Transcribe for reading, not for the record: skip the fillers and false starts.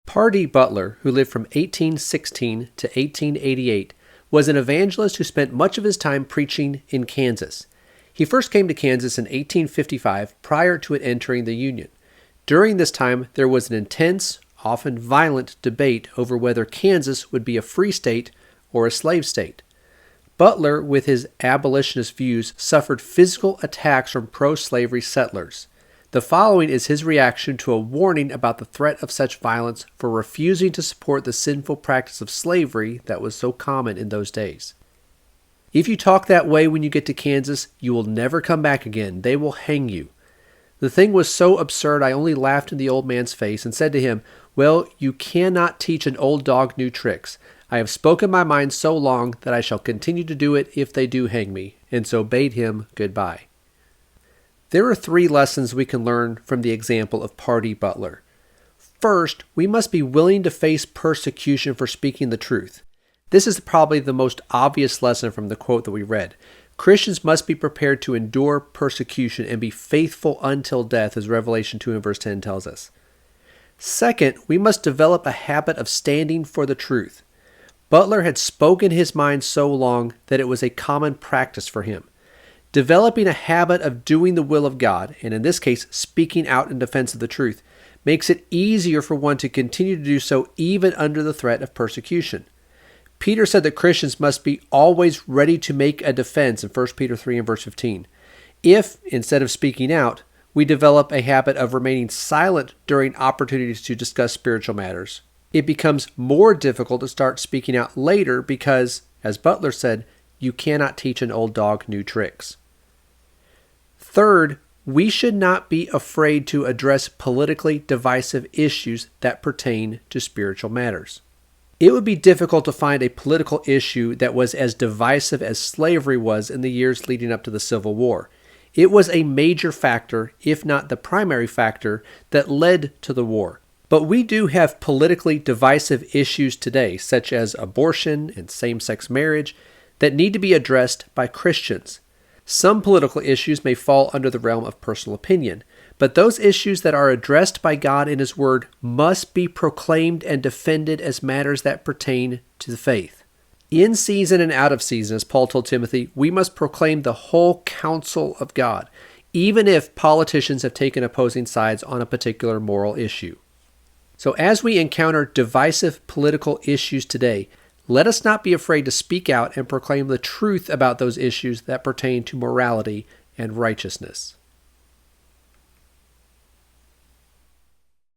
Pardee Butler, who lived from 1816 to 1888, was an evangelist who spent much of his time preaching in Kansas. He first came to Kansas in 1855 prior to it entering the Union. During this time, there was an intense, often violent debate over whether Kansas would be a free state or a slave state. Butler, with his abolitionist views, suffered physical attacks from pro-slavery settlers. The following is his reaction to a warning about the threat of such violence for refusing to support the sinful practice of slavery that was so common in those days. If you talk that way when you get to Kansas, you will never come back again. They will hang you. The thing was so absurd I only laughed in the old man's face and said to him, "Well, you cannot teach an old dog new tricks. I have spoken my mind so long that I shall continue to do it if they do hang me," and so bade him goodbye. There are 3 lessons we can learn from the example of Pardee Butler. First, we must be willing to face persecution for speaking the truth. This is probably the most obvious lesson from the quote that we read. Christians must be prepared to endure persecution and be faithful until death, as Revelation 2 and verse 10 tells us. Second, we must develop a habit of standing for the truth. Butler had spoken his mind so long that it was a common practice for him. Developing a habit of doing the will of God, and in this case, speaking out in defense of the truth, makes it easier for one to continue to do so even under the threat of persecution. Peter said that Christians must be always ready to make a defense in 1 Peter 3 and verse 15. If, instead of speaking out, we develop a habit of remaining silent during opportunities to discuss spiritual matters, it becomes more difficult to start speaking out later because, as Butler said, you cannot teach an old dog new tricks. Third, we should not be afraid to address politically divisive issues that pertain to spiritual matters. It would be difficult to find a political issue that was as divisive as slavery was in the years leading up to the Civil War. It was a major factor, if not the primary factor, that led to the war. But we do have politically divisive issues today, such as abortion and same-sex marriage, that need to be addressed by Christians. Some political issues may fall under the realm of personal opinion, but those issues that are addressed by God in His Word must be proclaimed and defended as matters that pertain to the faith. In season and out of season, as Paul told Timothy, we must proclaim the whole counsel of God, even if politicians have taken opposing sides on a particular moral issue. So as we encounter divisive political issues today, let us not be afraid to speak out and proclaim the truth about those issues that pertain to morality and righteousness.